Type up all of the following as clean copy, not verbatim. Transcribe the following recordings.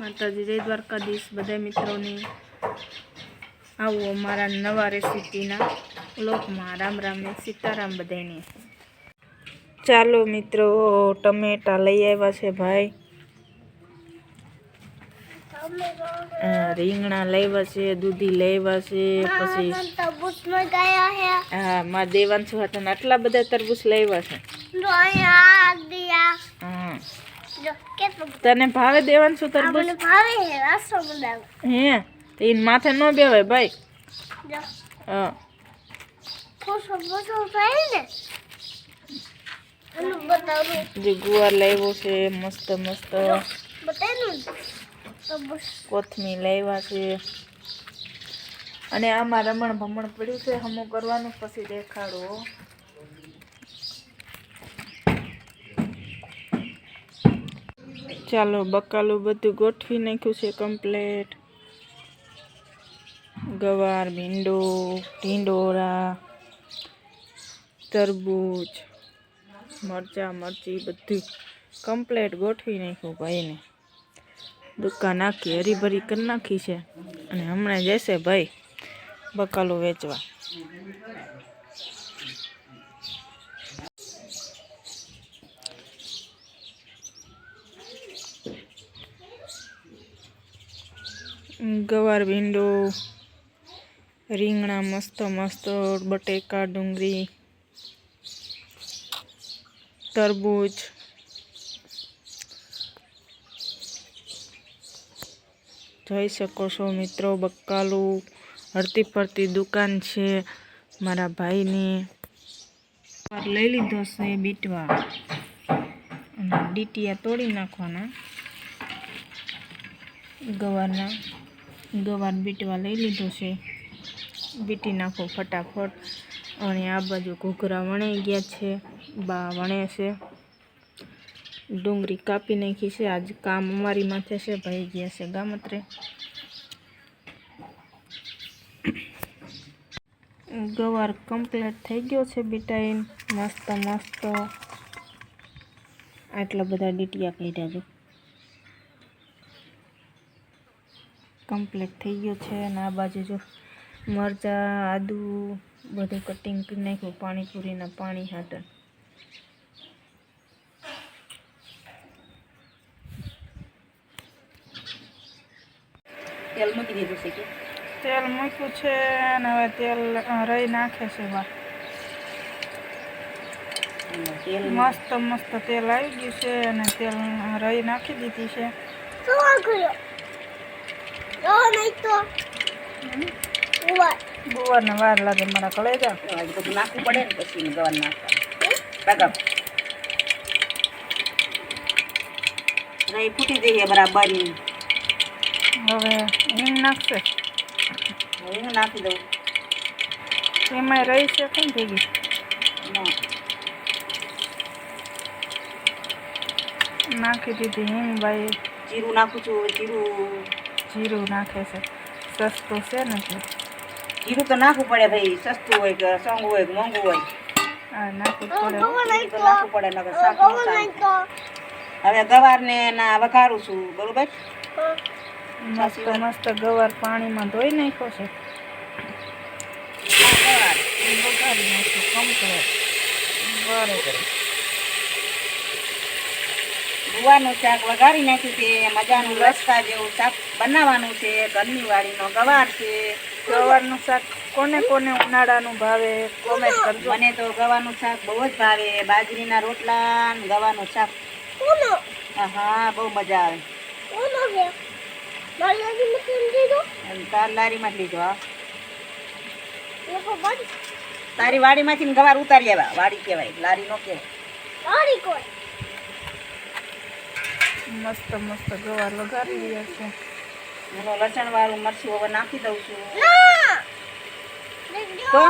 માતાજી જય દ્વારકાધીશ બધા મિત્રોને આવો અમારા નવા રેસીપીના વ્લોગમાં રામ રામ ને સીતારામ બધાને। ચાલો મિત્રો ટમેટા લઈ આવ્યા છે ભાઈ, રીંગણા લેવા છે, દૂધી લેવા છે, પછી તરબૂચમાં ગયા છે। હા માં દેવાંશુ હતા આટલા બધા તરબૂચ લેવા છે। હા તને ભાવે દેવાંશુ તરબૂચ? ભાવે હે રાસો બનાવ હે ઈન માથે નો બેવાય ભાઈ। હા ખોસો બોસો ભાઈ ને અનુ બતાવું જે ગુવાર લેવો છે મસ્ત મસ્ત બતાનું તરબૂચ કોથમી લેવા છે અને આમાં રમણ ભમણ પડ્યું છે હમું કરવાનું પછી દેખાડો। ચાલો બકાલું બધું ગોઠવી નાખ્યું છે કમ્પ્લીટ। ગવાર, ભીંડો, ઢીંડોરા, તરબૂચ, મરચા મરચી બધું કમ્પ્લીટ ગોઠવી નાખ્યું ભાઈને। દુકાન આખી હરીભરી કરી નાખી છે અને હમણાં જશે ભાઈ બકાલું વેચવા। ગવાર, ભીંડો, રીંગણા મસ્ત મસ્ત, બટેકા, ડુંગળી, તરબૂચ, જોઈ શકો છો મિત્રો બકાલું હરતી ફરતી દુકાન છે મારા ભાઈની। લઈ લીધો છે બીટવા અને ડીટીયા તોડી નાખવાના ગવારના। ગવાર બીટવા લઈ લીધો છે, બીટી નાખો ફટાફટ। અને આ બાજુ ઘૂઘરા વણાઈ ગયા છે, બા વણે છે। ડુંગળી કાપી નાખી છે, આજ કામ અમારી માથે છે, ભાઈ ગયા છે ગામત્રે। ગવાર કમ્પ્લીટ થઈ ગયો છે બીટાઈન મસ્ત મસ્ત। આટલા બધા ડીટીયા કાઢ્યા છે, કમ્પ્લીટ થઈ ગયો છે। અને આ બાજુ જો મરચા આદુ બધું કટિંગ કરી નાખ્યું પાણીપુરીના પાણી હાટે। તેલ મૂકી દીધું છે, તેલ મૂક્યું છે અને હવે તેલ રહી નાખે છે બા। મસ્ત મસ્ત તેલ આવી ગયું છે અને તેલ રહી નાખી દીધી છે। ગુવાર ને વાર લાગે મારા કળેજા બધું નાખવું પડે ને પછી ગવાર નાખવા રહી ફૂટી જઈએ બરાબર। હવે હિંગ નાખશે, હિંગ નાખી દઉં એમાં રહી છે કેમ ભેગી નાખી દીધી હિંગ ભાઈ। જીરું નાખું છું, જીરું નાખે છે, સસ્તું છે ને જીરું તો નાખવું પડે ભાઈ, સસ્તું હોય કે સોંગું હોય કે મોંઘું હોય હા નાખવું પડે, નાખવું પડે નકર શાક નો થાય। હવે ગવારને ના વઘારું છું બરોબર। મસ્ત મસ્ત ગવાર પાણીમાં ધોઈ નાખ્યો છે, વઘારી નાખ્યો કમ્પ્લીટ બરોબર। ગુવારનું શાક વઘારી નાખ્યું છે, મજાનું રસકા જેવું શાક બનાવવાનું છે। ઘરની વાડીનો ગવાર છે। ગવારનું શાક કોને કોને ઉનાળાનું ભાવે કોમેન્ટ કરજો। મને તો ગવારનું શાક બહુ જ ભાવે, બાજરીના રોટલા ને ગવારનું શાક હા બહુ મજા આવે। તાર લારીમાં લીધો હા, તારી વાડીમાંથી ગવાર ઉતારી આવ્યા, વાડી કહેવાય લારી નો કહેવાય। મસ્ત મસ્ત ગવાર વઘારી રહ્યા છે। લસણ વાળું મરચું હવે નાખી દઉં છું તો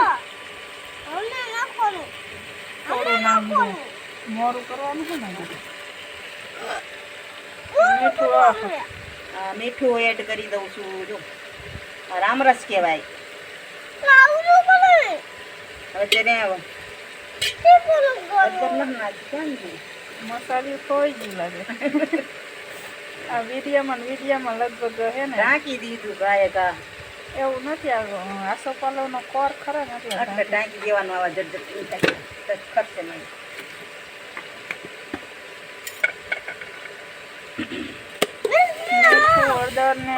થોડું નાખવું, મોરું કરવાનું છે ને મીઠું એડ કરી દઉં છું। જો રામરસ કહેવાય। હવે તેને મસાલી ખોઈ ગયું લાગે આ વિડીયામાં લગભગ હે ને ઢાંકી દીધું ગાય કા એવું નથી આસો પાલવનો કોર ખરો ને એટલે ઢાંકી દેવાનું આવા જટ ખરશે નહીં હળદર ને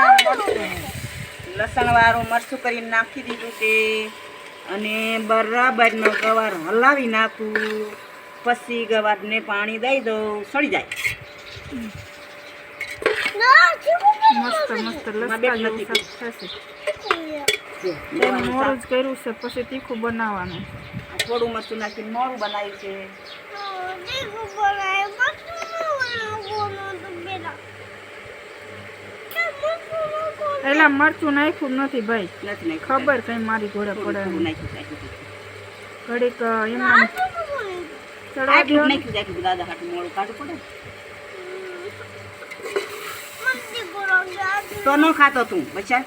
લસણ વાળું મરચું કરીને નાખી દીધું છે અને બરાબરનો ગવાર હલાવી નાખું પછી ગવારને પાણી દઈ દઉં સડી જાય મસ્ત મસ્ત મોરું જ કર્યું છે પછી તીખું બનાવવાનું થોડું મરચું નાખીને મોરું બનાવ્યું છે એલા મરચું નાખ્યું નથી ભાઈ નથી ખબર કઈ મારી ઘોડે પડે ઘડીક એમાં દાદા હાટું મોડું કાઢવું પડે તો ન ખાતો તું બચ્ચા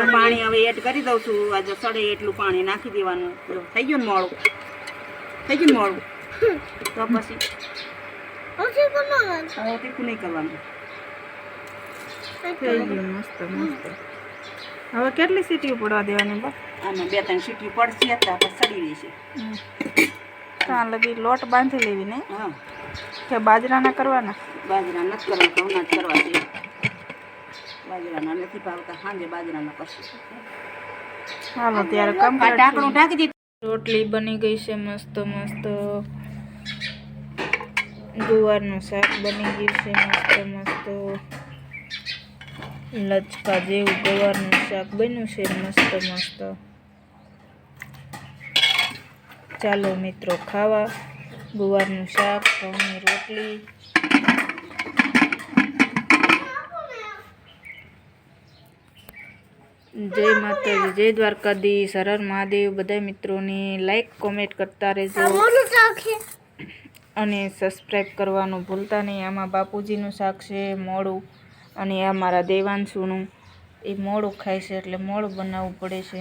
પાણી હવે એડ કરી દઉં છું આજે સડે એટલું પાણી નાખી દેવાનું થઈ ગયું ને મોડું તો પછી તીખું નહીં કરવાનું થઈ ગયું મસ્ત હવે કેટલી સીટીઓ પડવા દેવાની બસ આમાં 2-3 સીટીઓ પડશે તો સડી રહેશે ત્યાં લગી લોટ બાંધી લેવી ને હા કે બાજરાના કરવાના બાજરા નથી કરવા ઘઉંના જ કરવા છે બાજરાના નથી ભાવતા સાંજે બાજરાના કરશું હાલો ત્યારે ઢાંકણું ઢાંકી દીધું રોટલી બની ગઈ છે મસ્ત ગુવારનું શાક બની ગયું છે મસ્ત લચકા જેવું ગવારનું શાક બન્યું છે મસ્ત ચાલો મિત્રો ખાવા ગુવારનું શાક ઘઉંની રોટલી જય માતાજી જય દ્વારકાધીશ હર હર મહાદેવ બધા મિત્રોની લાઈક કોમેન્ટ કરતા રહેજો અને સબસ્ક્રાઈબ કરવાનું ભૂલતા નહીં આમાં બાપુજીનું શાક છે મોડું અને આ મારા દેવાંશુનું એ મોડું ખાય છે એટલે મોડું બનાવવું પડે છે